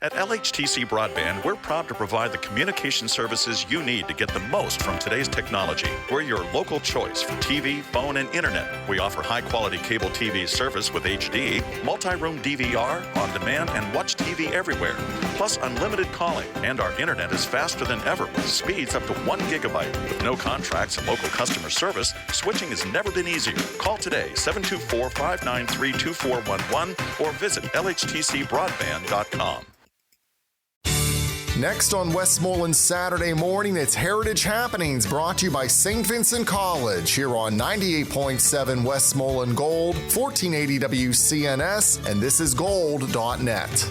At LHTC Broadband, we're proud to provide the communication services you need to get the most from today's technology. We're your local choice for TV, phone, and internet. We offer high-quality cable TV service with HD, multi-room DVR, on-demand, and watch TV everywhere. Plus unlimited calling, and our internet is faster than ever with speeds up to 1 gigabyte. With no contracts and local customer service, switching has never been easier. Call today, 724-593-2411, or visit lhtcbroadband.com. Next on Westmoreland Saturday morning, it's Heritage Happenings brought to you by St. Vincent College here on 98.7 Westmoreland Gold, 1480 WCNS, and this is gold.net.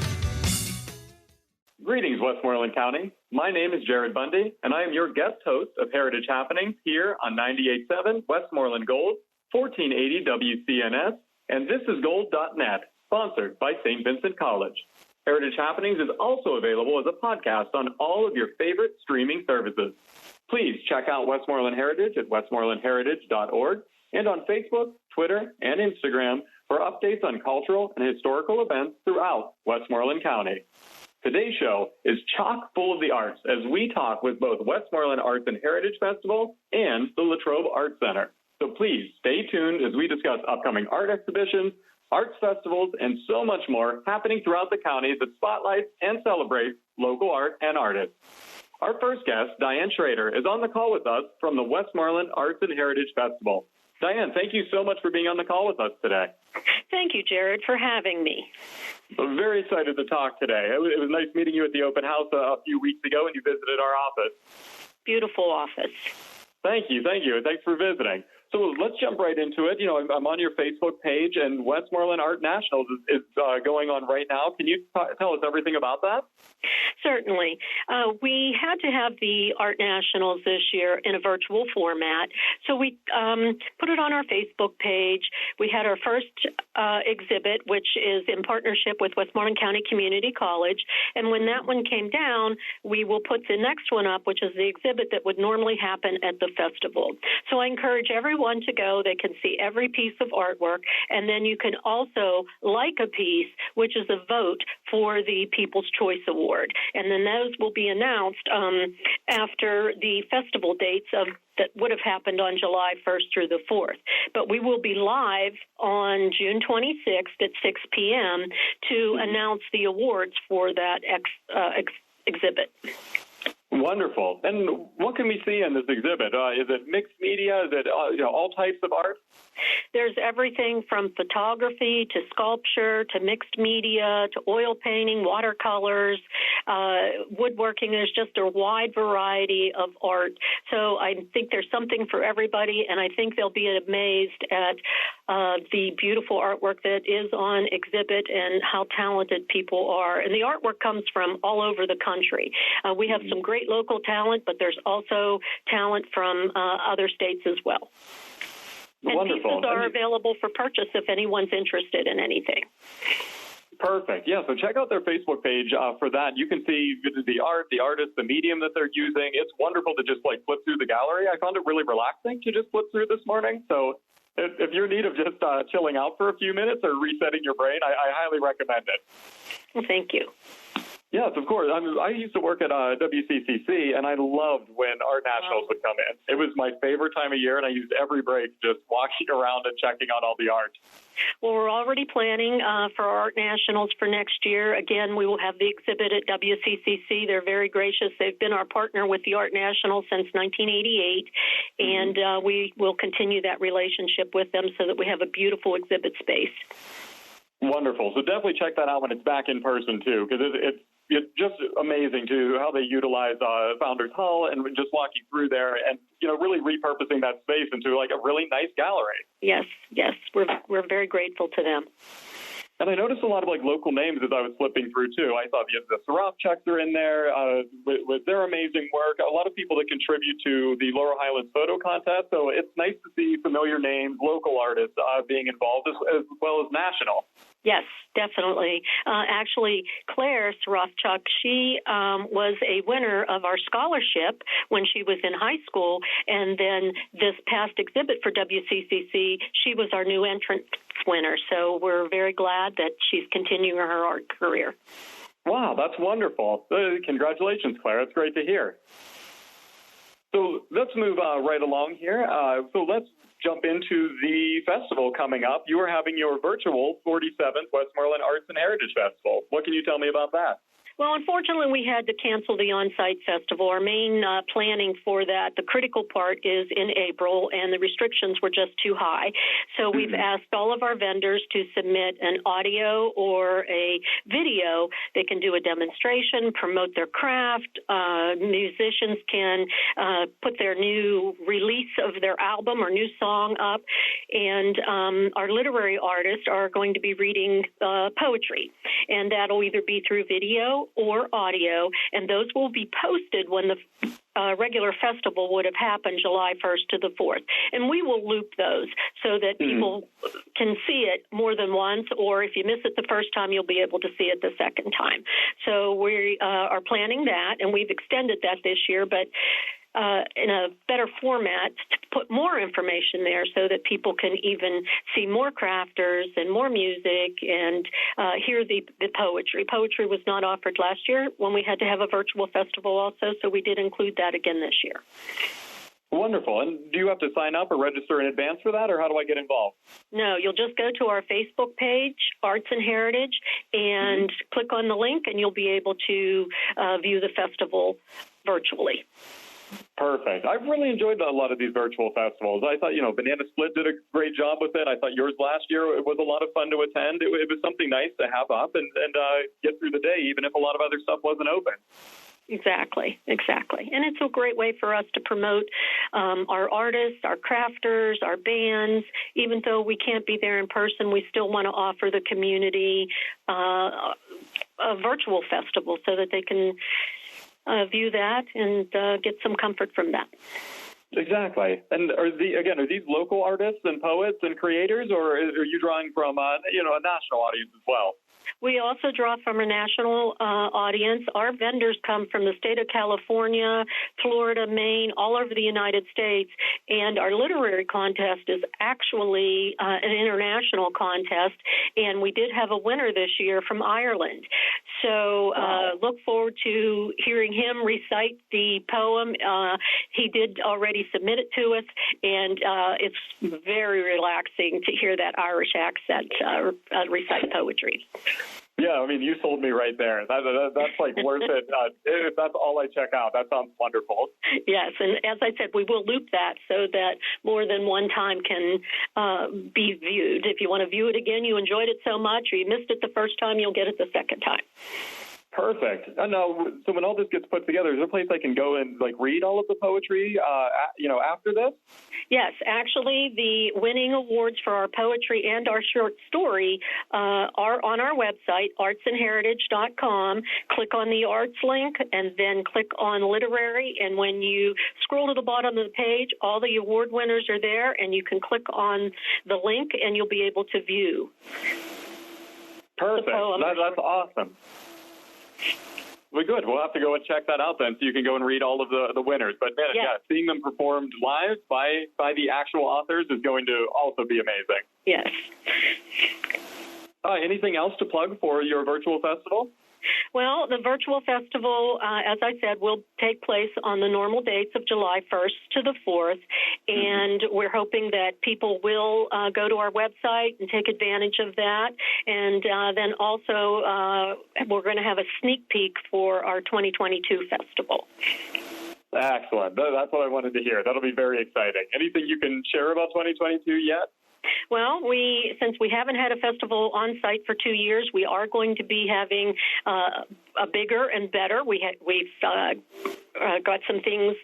Greetings, Westmoreland County. My name is Jared Bundy, and I am your guest host of Heritage Happenings here on 98.7 Westmoreland Gold, 1480 WCNS, and this is gold.net, sponsored by St. Vincent College. Heritage Happenings is also available as a podcast on all of your favorite streaming services. Please check out Westmoreland Heritage at westmorelandheritage.org and on Facebook, Twitter, and Instagram for updates on cultural and historical events throughout Westmoreland County. Today's show is chock full of the arts as we talk with both Westmoreland Arts and Heritage Festival and the Latrobe Art Center. So please stay tuned as we discuss upcoming art exhibitions, arts festivals, and so much more happening throughout the county that spotlights and celebrates local art and artists. Our first guest, Diane Schrader, is on the call with us from the Westmoreland Arts and Heritage Festival. Diane, thank you so much for being on the call with us today. Thank you, Jared, for having me. I'm very excited to talk today. It was nice meeting you at the open house a few weeks ago when you visited our office. Beautiful office. Thank you. Thanks for visiting. So let's jump right into it. You know, I'm on your Facebook page, and Westmoreland Art Nationals is going on right now. Can you tell us everything about that? Certainly. We had to have the Art Nationals this year in a virtual format, so we put it on our Facebook page. We had our first exhibit, which is in partnership with Westmoreland County Community College, and when that one came down, we will put the next one up, which is the exhibit that would normally happen at the festival. So I encourage everyone to go. They can see every piece of artwork, and then you can also like a piece, which is a vote for the People's Choice Award. And then those will be announced after the festival dates that would have happened on July 1st through the 4th. But we will be live on June 26th at 6 p.m. to announce the awards for that exhibit. Wonderful. And what can we see in this exhibit? Is it mixed media? Is it all types of art? There's everything from photography to sculpture to mixed media to oil painting, watercolors, woodworking. There's just a wide variety of art. So I think there's something for everybody, and I think they'll be amazed at the beautiful artwork that is on exhibit and how talented people are. And the artwork comes from all over the country. We have some great local talent, but there's also talent from other states as well. And Wonderful. pieces are available for purchase if anyone's interested in anything. Perfect. Yeah, so check out their Facebook page for that. You can see the art, the artist, the medium that they're using. It's wonderful to just flip through the gallery. I found it really relaxing to just flip through this morning. So if you're in need of just chilling out for a few minutes or resetting your brain, I highly recommend it. Well, thank you. Yes, of course. I used to work at WCCC, and I loved when Art Nationals would come in. It was my favorite time of year, and I used every break just walking around and checking out all the art. Well, we're already planning for Art Nationals for next year. Again, we will have the exhibit at WCCC. They're very gracious. They've been our partner with the Art Nationals since 1988, and we will continue that relationship with them so that we have a beautiful exhibit space. Wonderful. So definitely check that out when it's back in person, too, because it's just amazing, too, how they utilize Founders Hall and just walking through there and, really repurposing that space into, like, a really nice gallery. Yes. We're very grateful to them. And I noticed a lot of, local names as I was flipping through, too. I saw the Sarafcheks are in there with their amazing work. A lot of people that contribute to the Laurel Highlands Photo Contest. So it's nice to see familiar names, local artists being involved as well as national. Yes, definitely. Actually, Claire Sarafchuk, she was a winner of our scholarship when she was in high school. And then this past exhibit for WCCC, she was our new entrant winner. So we're very glad that she's continuing her art career. Wow, that's wonderful. Congratulations, Claire. That's great to hear. So let's move right along here. So let's jump into the festival coming up. You are having your virtual 47th Westmoreland Arts and Heritage Festival. What can you tell me about that? Well, unfortunately, we had to cancel the on-site festival. Our main planning for that, the critical part, is in April, and the restrictions were just too high. So we've asked all of our vendors to submit an audio or a video. They can do a demonstration, promote their craft. Musicians can put their new release of their album or new song up. And our literary artists are going to be reading poetry, and that'll either be through video or audio, and those will be posted when the regular festival would have happened July 1st to the 4th. And we will loop those so that people can see it more than once, or if you miss it the first time, you'll be able to see it the second time. So we are planning that, and we've extended that this year, but in a better format to put more information there so that people can even see more crafters and more music and hear the poetry. Poetry was not offered last year when we had to have a virtual festival also, so we did include that again this year. Wonderful. And do you have to sign up or register in advance for that, or how do I get involved? No, you'll just go to our Facebook page, Arts and Heritage, and click on the link, and you'll be able to view the festival virtually. Perfect. I've really enjoyed a lot of these virtual festivals. I thought, Banana Split did a great job with it. I thought yours last year, it was a lot of fun to attend. It was something nice to have up and get through the day, even if a lot of other stuff wasn't open. Exactly. And it's a great way for us to promote our artists, our crafters, our bands. Even though we can't be there in person, we still want to offer the community a virtual festival so that they can view that and get some comfort from that. Exactly. And are these local artists and poets and creators, or are you drawing from a national audience as well? We also draw from a national audience. Our vendors come from the state of California, Florida, Maine, all over the United States. And our literary contest is actually an international contest. And we did have a winner this year from Ireland. So look forward to hearing him recite the poem. He did already submit it to us. And it's very relaxing to hear that Irish accent recite poetry. Yeah, I mean, you sold me right there. That's like worth it. If that's all I check out, that sounds wonderful. Yes, and as I said, we will loop that so that more than one time can be viewed. If you want to view it again, you enjoyed it so much, or you missed it the first time, you'll get it the second time. Perfect. Now, so when all this gets put together, is there a place I can go and read all of the poetry, after this? Yes, actually, the winning awards for our poetry and our short story are on our website, artsandheritage.com. Click on the arts link and then click on literary. And when you scroll to the bottom of the page, all the award winners are there, and you can click on the link and you'll be able to view. Perfect. That's awesome. Well, good. We'll have to go and check that out then, so you can go and read all of the winners. But man, yeah, seeing them performed live by the actual authors is going to also be amazing. Yes. Anything else to plug for your virtual festival? Well, the virtual festival, as I said, will take place on the normal dates of July 1st to the 4th, and we're hoping that people will go to our website and take advantage of that. And then also we're going to have a sneak peek for our 2022 festival. Excellent. That's what I wanted to hear. That'll be very exciting. Anything you can share about 2022 yet? Well, since we haven't had a festival on site for 2 years, we are going to be having a bigger and better. We've got some things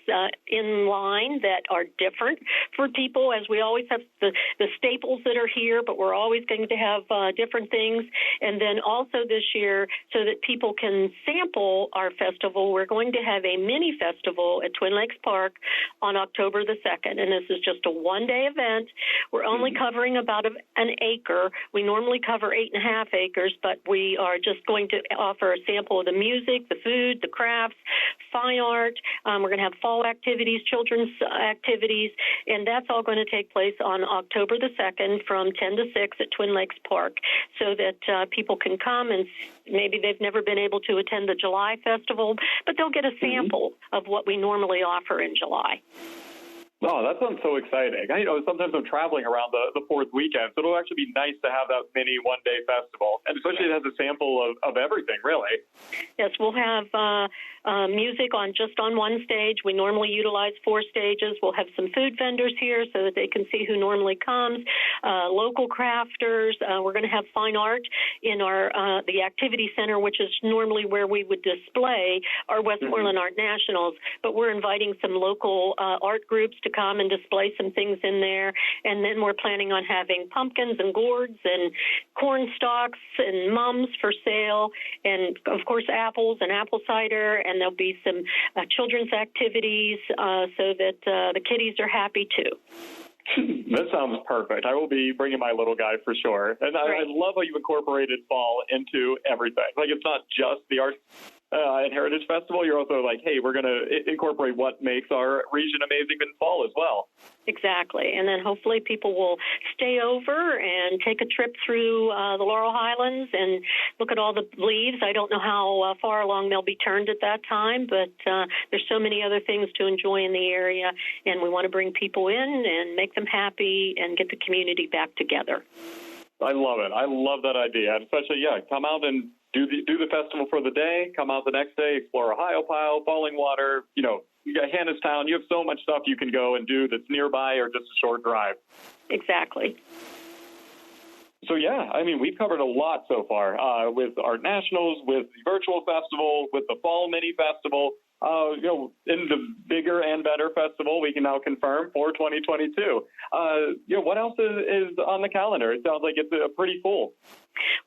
in line that are different for people, as we always have the staples that are here, but we're always going to have different things. And then also this year, so that people can sample our festival, we're going to have a mini festival at Twin Lakes Park on October the 2nd. And this is just a one-day event. We're only covering about an acre. We normally cover 8.5 acres, but we are just going to offer a sample of the music, the food, the crafts, fine art. We're going to have fall activities, children's activities, and that's all going to take place on October the 2nd from 10 to 6 at Twin Lakes Park, so that people can come and maybe they've never been able to attend the July festival, but they'll get a sample of what we normally offer in July. Oh, that sounds so exciting. Sometimes I'm traveling around the fourth weekend, so it'll actually be nice to have that mini one-day festival, and especially it has a sample of everything, really. Yes, we'll have music on one stage. We normally utilize 4 stages. We'll have some food vendors here so that they can see who normally comes, local crafters. We're going to have fine art in our the activity center, which is normally where we would display our Westmoreland Art Nationals, but we're inviting some local art groups to come and display some things in there. And then we're planning on having pumpkins and gourds and corn stalks and mums for sale, and of course apples and apple cider, and there'll be some children's activities so that the kiddies are happy too. That sounds perfect. I will be bringing my little guy for sure. And I love how you incorporated fall into everything. Like, it's not just the Arts and Heritage Festival. You're also like, hey, we're going to incorporate what makes our region amazing in fall as well. Exactly. And then hopefully people will stay over and take a trip through the Laurel Highlands and look at all the leaves. I don't know how far along they'll be turned at that time, but there's so many other things to enjoy in the area, and we want to bring people in and make them happy and get the community back together. I love it. I love that idea. And especially, come out and do the festival for the day, come out the next day, explore Ohio Pile, Falling Water, you got Hannistown. You have so much stuff you can go and do that's nearby or just a short drive. Exactly. So, we've covered a lot so far with Art Nationals, with the virtual festival, with the Fall Mini Festival. In the bigger and better festival, we can now confirm for 2022. What else is on the calendar? It sounds like it's pretty full.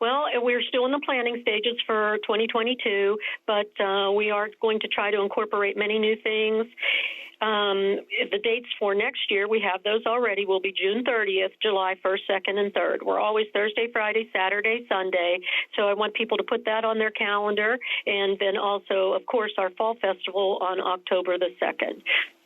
Well, we're still in the planning stages for 2022, but we are going to try to incorporate many new things. The dates for next year, we have those already, will be June 30th, July 1st, 2nd, and 3rd. We're always Thursday, Friday, Saturday, Sunday. So I want people to put that on their calendar. And then also, of course, our Fall Festival on October the 2nd.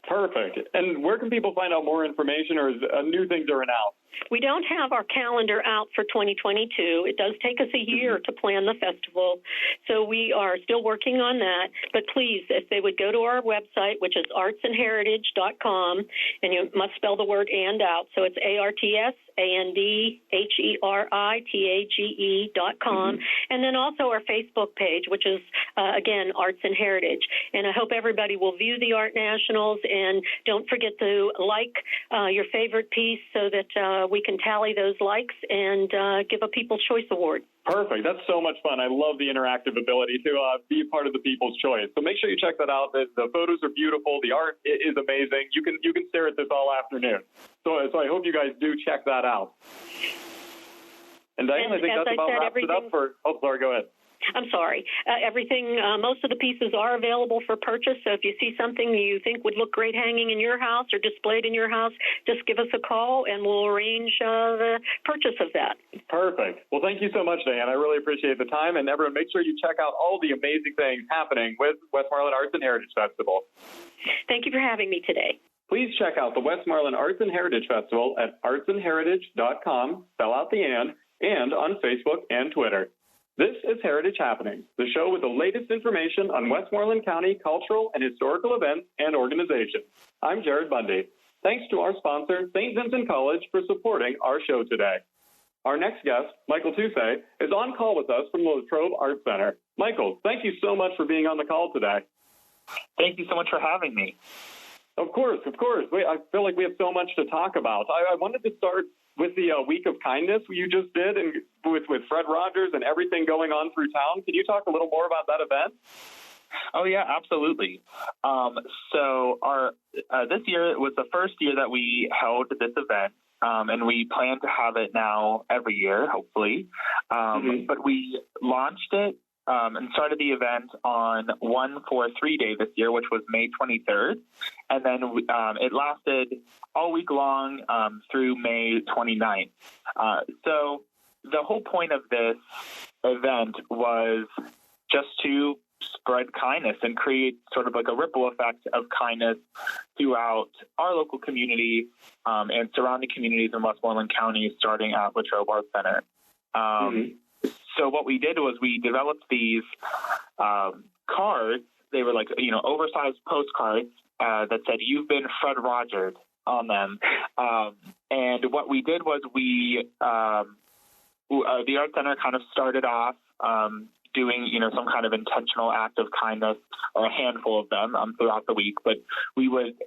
Perfect. And where can people find out more information, or is new things are announced? We don't have our calendar out for 2022. It does take us a year to plan the festival, so we are still working on that. But please, if they would go to our website, which is artsandheritage.com, and you must spell the word "and" out, so it's ARTSANDHERITAGE.com, and then also our Facebook page, which is, again, Arts and Heritage. And I hope everybody will view the Art Nationals, and don't forget to like your favorite piece so that we can tally those likes and give a People's Choice Award. Perfect. That's so much fun. I love the interactive ability to be a part of the People's Choice. So make sure you check that out. The photos are beautiful. The art is amazing. You can stare at this all afternoon. So I hope you guys do check that out. And Diane, I think that's about wraps it up for. Oh, sorry. Go ahead. I'm sorry. Everything, most of the pieces are available for purchase. So if you see something you think would look great hanging in your house or displayed in your house, just give us a call and we'll arrange the purchase of that. Perfect. Well, thank you so much, Diane. I really appreciate the time. And everyone, make sure you check out all the amazing things happening with Westmoreland Arts and Heritage Festival. Thank you for having me today. Please check out the Westmoreland Arts and Heritage Festival at artsandheritage.com, spell out the and on Facebook and Twitter. This is Heritage Happenings, the show with the latest information on Westmoreland County cultural and historical events and organizations. I'm Jared Bundy. Thanks to our sponsor, St. Vincent College, for supporting our show today. Our next guest, Michael Tousse, is on call with us from the Latrobe Art Center. Michael, thank you so much for being on the call today. Thank you so much for having me. Of course. I feel like we have so much to talk about. I wanted to start with the Week of Kindness you just did, and with Fred Rogers and everything going on through town. Can you talk a little more about that event? Oh, yeah, absolutely. So this year was the first year that we held this event, and we plan to have it now every year, hopefully. But we launched it and started the event on 1-4-3 Day this year, which was May 23rd. And then it lasted all week long through May 29th. So the whole point of this event was just to spread kindness and create sort of like a ripple effect of kindness throughout our local community and surrounding communities in Westmoreland County, starting at Latrobe Art Center. So what we did was we developed these cards. They were like, oversized postcards that said, "You've been Fred Rogered" on them. And what we did was the Art Center kind of started off doing, some kind of intentional act of kindness, or a handful of them throughout the week. But we would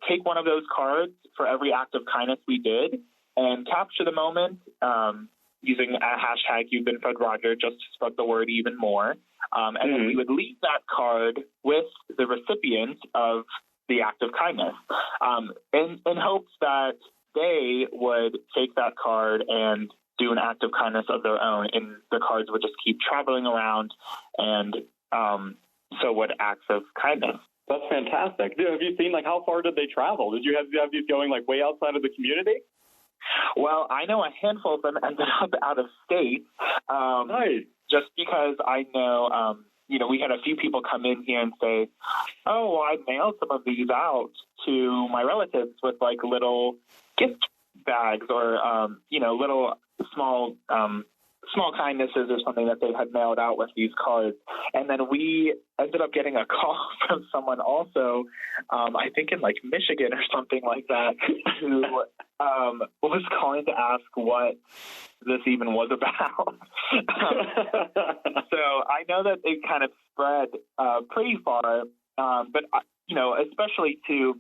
take one of those cards for every act of kindness we did and capture the moment using a hashtag "You've been Fred Roger" just to spread the word even more. And then we would leave that card with the recipient of the act of kindness in hopes that they would take that card and do an act of kindness of their own, and the cards would just keep traveling around, and so would acts of kindness. That's fantastic. Have you seen, how far did they travel? Did you have these going, way outside of the community? Well, I know a handful of them ended up out of state. Nice. Just because I know, we had a few people come in here and say, "Oh, well, I mailed some of these out to my relatives with little gift bags or, little small kindnesses or something that they had mailed out with these cards." And then we ended up getting a call from someone also, I think in Michigan or something like that, who was calling to ask what this even was about. So I know that it kind of spread pretty far, but, especially to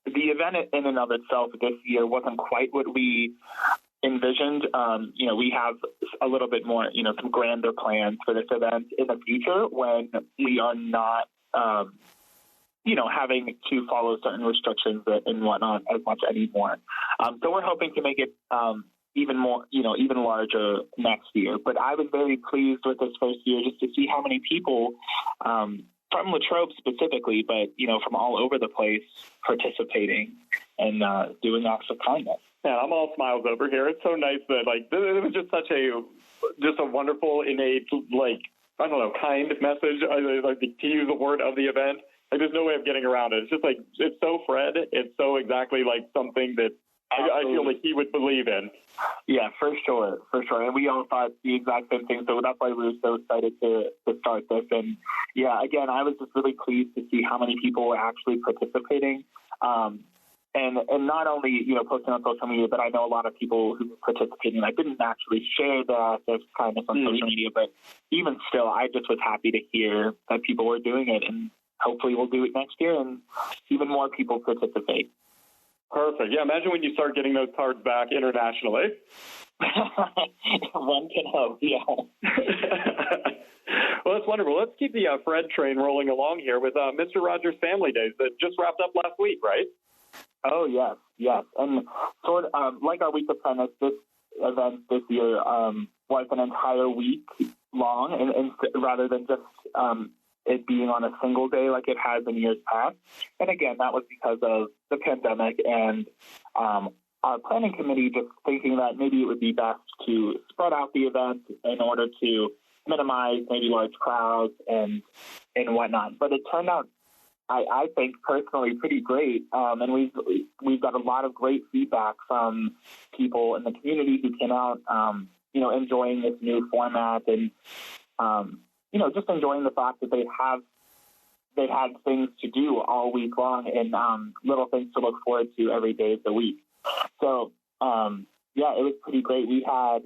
the event in and of itself this year wasn't quite what we envisioned. We have a little bit more, some grander plans for this event in the future when we are not, having to follow certain restrictions and whatnot as much anymore. So we're hoping to make it even more, even larger next year. But I was very pleased with this first year just to see how many people from Latrobe specifically, but, from all over the place participating and doing acts of kindness. Yeah, I'm all smiles over here. It's so nice that, it was just a wonderful, innate, kind message, to use the word of the event. There's no way of getting around it. It's just it's so Fred. It's so exactly something that I feel like he would believe in. Yeah, for sure. And we all thought the exact same thing. So that's why we were so excited to start this. And yeah, again, I was just really pleased to see how many people were actually participating. And not only, posting on social media, but I know a lot of people who were participating, didn't actually share the act of kindness on social media, but even still, I just was happy to hear that people were doing it, and hopefully we'll do it next year and even more people participate. Perfect. Yeah, imagine when you start getting those cards back internationally. One can hope, yeah. Well, that's wonderful. Let's keep the Fred train rolling along here with Mr. Rogers Family Days that just wrapped up last week, right? Oh, yes. And sort of like our Week of Kindness, this event this year was an entire week long, and rather than just it being on a single day like it has in years past. And again, that was because of the pandemic and our planning committee just thinking that maybe it would be best to spread out the event in order to minimize maybe large crowds and whatnot. But it turned out, I think personally, pretty great. And we've got a lot of great feedback from people in the community who came out, enjoying this new format and, just enjoying the fact that they had things to do all week long and little things to look forward to every day of the week. So, it was pretty great. We had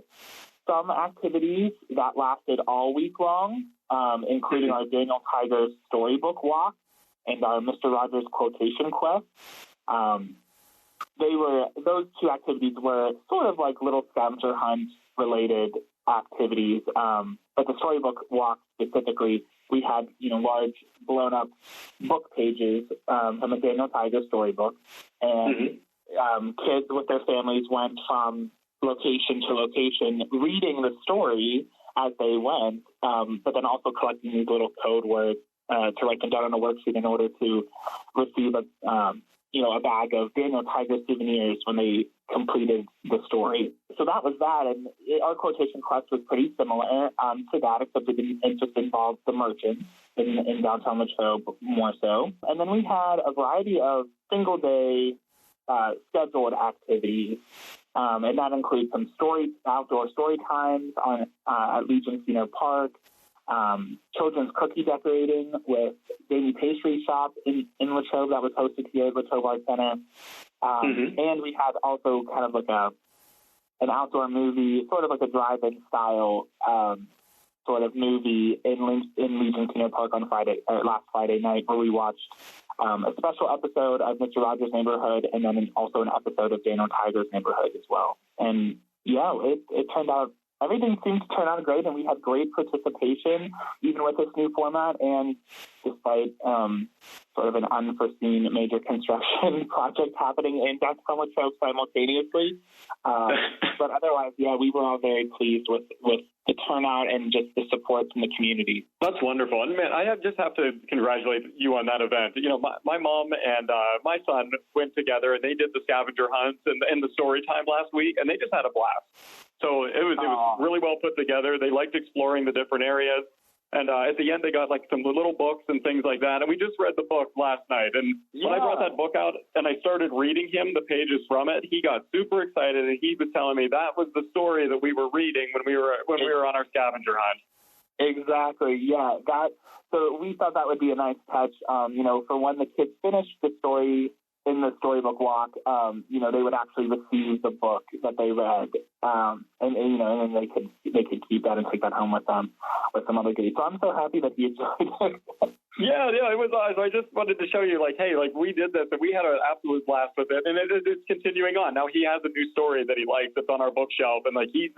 some activities that lasted all week long, including our Daniel Tiger's storybook walk and our Mr. Rogers quotation quest. Those two activities were sort of like little scavenger hunt related activities. But the storybook walk specifically, we had, large blown up book pages from a Daniel Tiger storybook, and kids with their families went from location to location reading the story as they went, but then also collecting these little code words to write them down on a worksheet in order to receive a bag of Daniel Tiger souvenirs when they completed the story. So that was that, and our quotation quest was pretty similar to that, except it just involved the merchants in downtown Latrobe more so. And then we had a variety of single-day scheduled activities, and that includes some outdoor story times at Legion Senior Park, children's cookie decorating with Daily Pastry Shop in Latrobe that was hosted here at Latrobe Art Center. And we had also kind of like an outdoor movie, sort of like a drive-in style sort of movie in Legion Senior Park on last Friday night, where we watched a special episode of Mr. Rogers' Neighborhood, and then also an episode of Daniel Tiger's Neighborhood as well. And yeah, it turned out, everything seemed to turn out great, and we had great participation, even with this new format, and despite sort of an unforeseen major construction project happening in downtown Latrobe simultaneously. But otherwise, yeah, we were all very pleased with the turnout and just the support from the community. That's wonderful. And man, I just have to congratulate you on that event. You know, my mom and my son went together, and they did the scavenger hunts and the story time last week, and they just had a blast. So it was really well put together. They liked exploring the different areas. And at the end, they got like some little books and things like that. And we just read the book last night. And when I brought that book out and I started reading him the pages from it, he got super excited. And he was telling me that was the story that we were reading when we were on our scavenger hunt. Exactly. Yeah. So we thought that would be a nice touch, for when the kids finished the story in the storybook walk, they would actually receive the book that they read, and then they could keep that and take that home with them with some other goodies. So I'm so happy that he enjoyed it. Yeah, it was awesome. I just wanted to show you, hey, we did this, and we had an absolute blast with it, and it's continuing on. Now he has a new story that he likes that's on our bookshelf, and he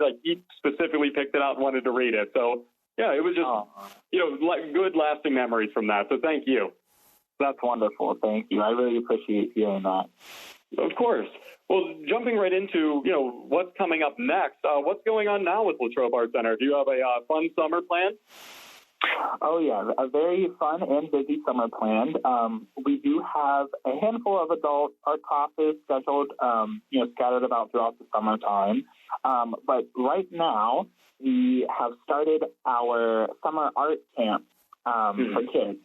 specifically picked it out and wanted to read it. So yeah, it was just good lasting memories from that. So thank you. That's wonderful. Thank you. I really appreciate hearing that. Of course. Well, jumping right into, what's coming up next, what's going on now with Latrobe Art Center? Do you have a fun summer planned? Oh, yeah, a very fun and busy summer planned. We do have a handful of adult art classes scheduled, scattered about throughout the summertime. But right now, we have started our summer art camp for kids.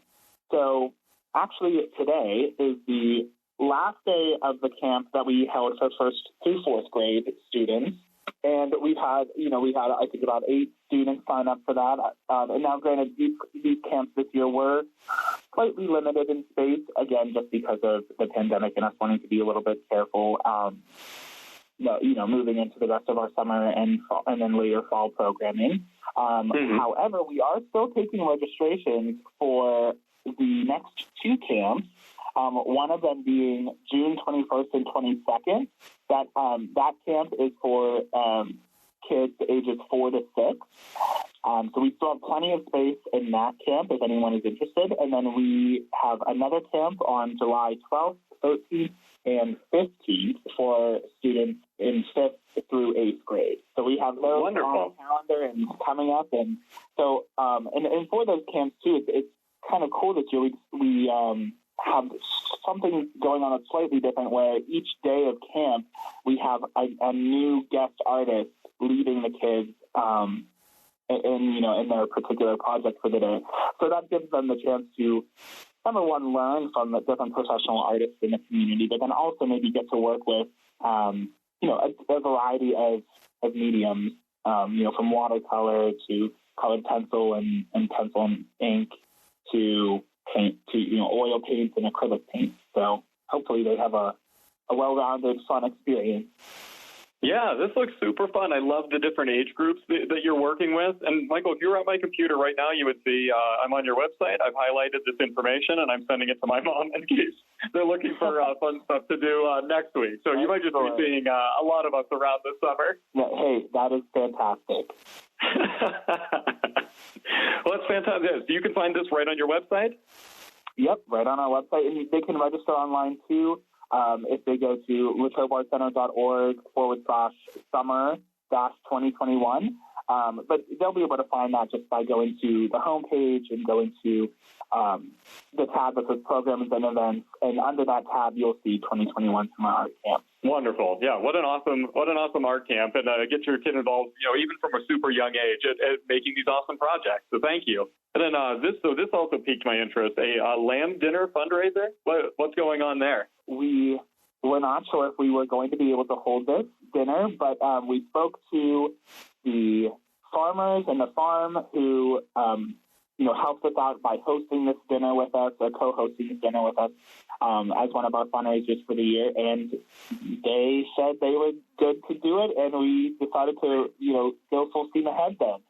So actually, today is the last day of the camp that we held for first through fourth grade students. And we've had, I think about 8 students sign up for that. And now, granted, these camps this year were slightly limited in space, again, just because of the pandemic and us wanting to be a little bit careful, moving into the rest of our summer and then later fall programming. However, we are still taking registrations for the next 2 camps, one of them being June 21st and 22nd. That camp is for kids ages 4 to 6. So we still have plenty of space in that camp if anyone is interested. And then we have another camp on July 12th, 13th, and 15th for students in 5th through 8th grade. So we have those on the calendar and coming up. And so, and for those camps too, it's kind of cool this year. We have something going on that's slightly different, where each day of camp we have a new guest artist leading the kids in their particular project for the day. So that gives them the chance to, number one, learn from the different professional artists in the community, but then also maybe get to work with a variety of mediums, from watercolor to colored pencil and pencil and ink to paint, to oil paints and acrylic paints. So hopefully they have a well-rounded, fun experience. Yeah, this looks super fun. I love the different age groups that you're working with. And Michael, if you were at my computer right now, you would see I'm on your website. I've highlighted this information, and I'm sending it to my mom in case they're looking for fun stuff to do next week. So you might just be seeing a lot of us around this summer. Yeah, hey, that is fantastic. Well, that's fantastic. You can find this right on your website? Yep, right on our website. And they can register online, too, if they go to latrobeartcenter.org/summer-2021. But they'll be able to find that just by going to the homepage and going to the tab that says Programs and Events, and under that tab you'll see 2021 Summer Art Camp. Wonderful. Yeah, what an awesome art camp, and get your kid involved, even from a super young age at making these awesome projects. So thank you. And then this also piqued my interest. A lamb dinner fundraiser. What's going on there? We were not sure if we were going to be able to hold this dinner, but we spoke to the farmers and the farm who helped us out by hosting this dinner with us, or co-hosting this dinner with us as one of our fundraisers for the year. And they said they were good to do it, and we decided to, go full steam ahead then.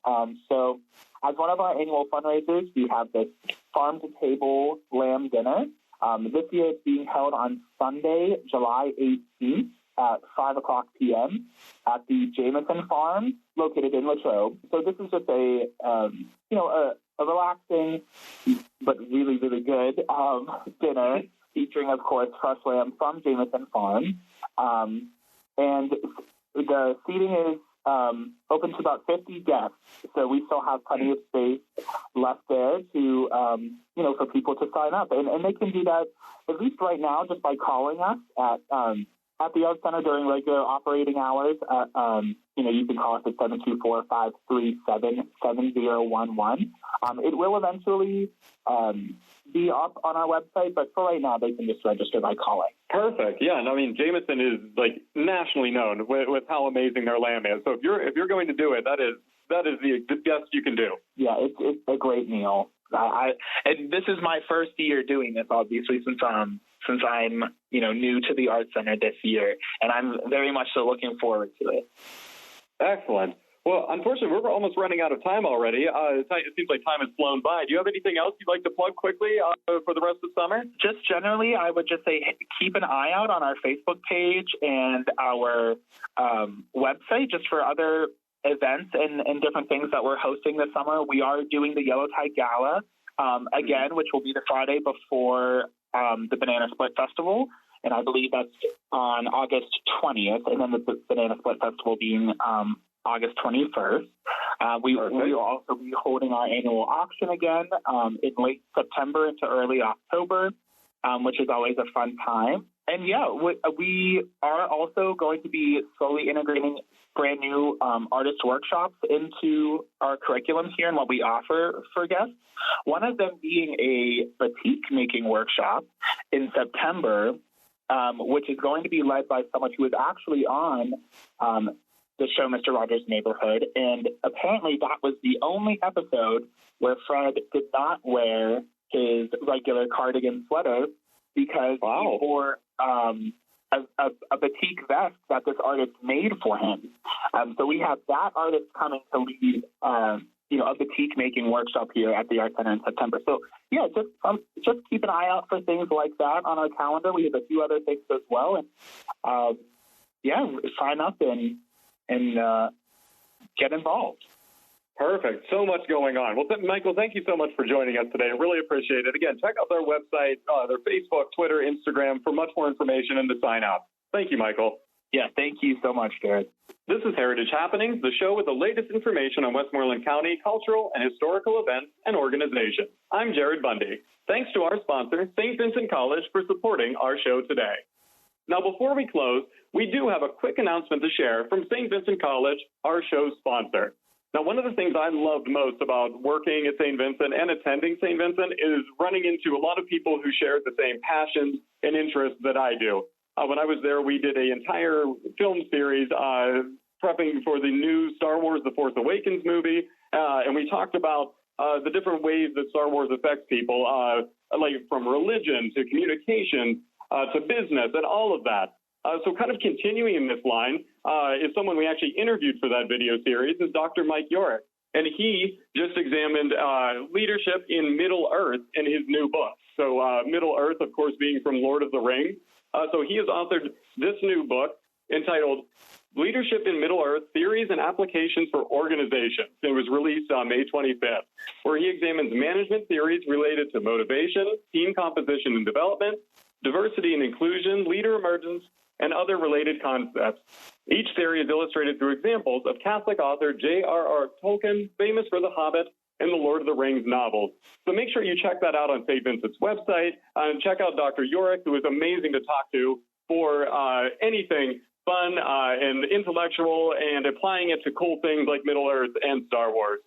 So as one of our annual fundraisers, we have this farm-to-table lamb dinner. This year it's being held on Sunday, July 18th at 5 o'clock p.m. at the Jameson Farm located in Latrobe. So this is just a relaxing but really, really good dinner featuring, of course, fresh lamb from Jameson Farm. And the seating is open to about 50 guests, so we still have plenty of space left there to, for people to sign up. And they can do that, at least right now, just by calling us at the Art Center during regular operating hours. You can call us at 724-537-7011. It will eventually be up on our website, but for right now, they can just register by calling. Perfect. Yeah, and I mean, Jameson is nationally known with how amazing their lamb is. So if you're going to do it, that is the best you can do. Yeah, it's a great meal. And this is my first year doing this, obviously, since I'm new to the Art Center this year, and I'm very much so looking forward to it. Excellent. Well, unfortunately, we're almost running out of time already. It seems like time has flown by. Do you have anything else you'd like to plug quickly for the rest of summer? Just generally, I would just say keep an eye out on our Facebook page and our website just for other events and different things that we're hosting this summer. We are doing the Yellow Tie Gala again, which will be the Friday before the Banana Split Festival. And I believe that's on August 20th, and then the Banana Split Festival being August 21st. We will also be holding our annual auction again in late September into early October, which is always a fun time. And yeah, we are also going to be slowly integrating brand new artist workshops into our curriculum here and what we offer for guests. One of them being a batik making workshop in September, which is going to be led by someone who is actually on the show Mr. Rogers' Neighborhood. And apparently that was the only episode where Fred did not wear his regular cardigan sweater because he wore a batik vest that this artist made for him. So we have that artist coming to lead, a batik making workshop here at the Art Center in September. So yeah, just keep an eye out for things like that on our calendar. We have a few other things as well, and sign up and get involved. Perfect. So much going on. Well, Michael, thank you so much for joining us today. I really appreciate it. Again, check out their website, their Facebook, Twitter, Instagram for much more information and to sign up. Thank you, Michael. Yeah, thank you so much, Jared. This is Heritage Happenings, the show with the latest information on Westmoreland County cultural and historical events and organizations. I'm Jared Bundy. Thanks to our sponsor, St. Vincent College, for supporting our show today. Now, before we close, we do have a quick announcement to share from St. Vincent College, our show's sponsor. Now, one of the things I loved most about working at St. Vincent and attending St. Vincent is running into a lot of people who share the same passions and interests that I do. When I was there, we did an entire film series prepping for the new Star Wars The Force Awakens movie, and we talked about the different ways that Star Wars affects people, like from religion to communication to business and all of that. So kind of continuing in this line is someone we actually interviewed for that video series is Dr. Mike Yorick. And he just examined leadership in Middle Earth in his new book. So Middle Earth, of course, being from Lord of the Rings. So he has authored this new book entitled Leadership in Middle Earth, Theories and Applications for Organizations. It was released on May 25th, where he examines management theories related to motivation, team composition and development, diversity and inclusion, leader emergence, and other related concepts. Each theory is illustrated through examples of Catholic author J.R.R. Tolkien, famous for The Hobbit and the Lord of the Rings novels. So make sure you check that out on St. Vincent's website, and check out Dr. Yorick, who is amazing to talk to for anything fun and intellectual and applying it to cool things like Middle-earth and Star Wars.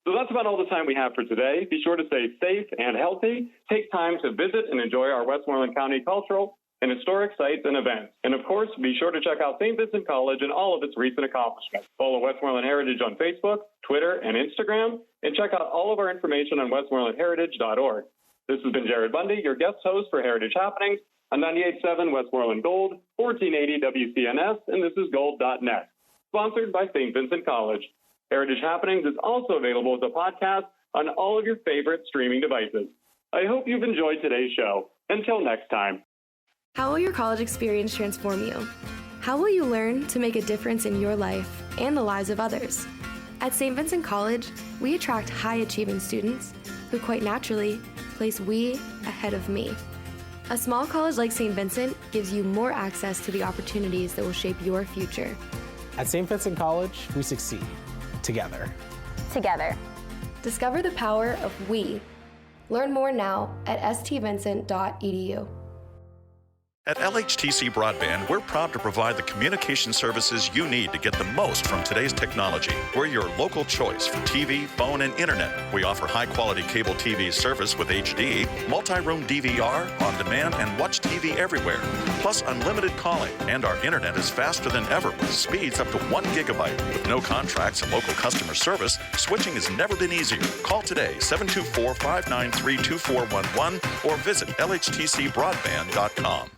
So that's about all the time we have for today. Be sure to stay safe and healthy. Take time to visit and enjoy our Westmoreland County cultural and historic sites and events. And of course, be sure to check out St. Vincent College and all of its recent accomplishments. Follow Westmoreland Heritage on Facebook, Twitter, and Instagram, and check out all of our information on westmorelandheritage.org. This has been Jared Bundy, your guest host for Heritage Happenings on 98.7 Westmoreland Gold, 1480 WCNS, and this is gold.net, sponsored by St. Vincent College. Heritage Happenings is also available as a podcast on all of your favorite streaming devices. I hope you've enjoyed today's show. Until next time. How will your college experience transform you? How will you learn to make a difference in your life and the lives of others? At St. Vincent College, we attract high-achieving students who quite naturally place we ahead of me. A small college like St. Vincent gives you more access to the opportunities that will shape your future. At St. Vincent College, we succeed together. Together. Discover the power of we. Learn more now at stvincent.edu. At LHTC Broadband, we're proud to provide the communication services you need to get the most from today's technology. We're your local choice for TV, phone, and internet. We offer high-quality cable TV service with HD, multi-room DVR, on-demand, and watch TV everywhere. Plus unlimited calling, and our internet is faster than ever with speeds up to 1 gigabyte. With no contracts and local customer service, switching has never been easier. Call today, 724-593-2411, or visit lhtcbroadband.com.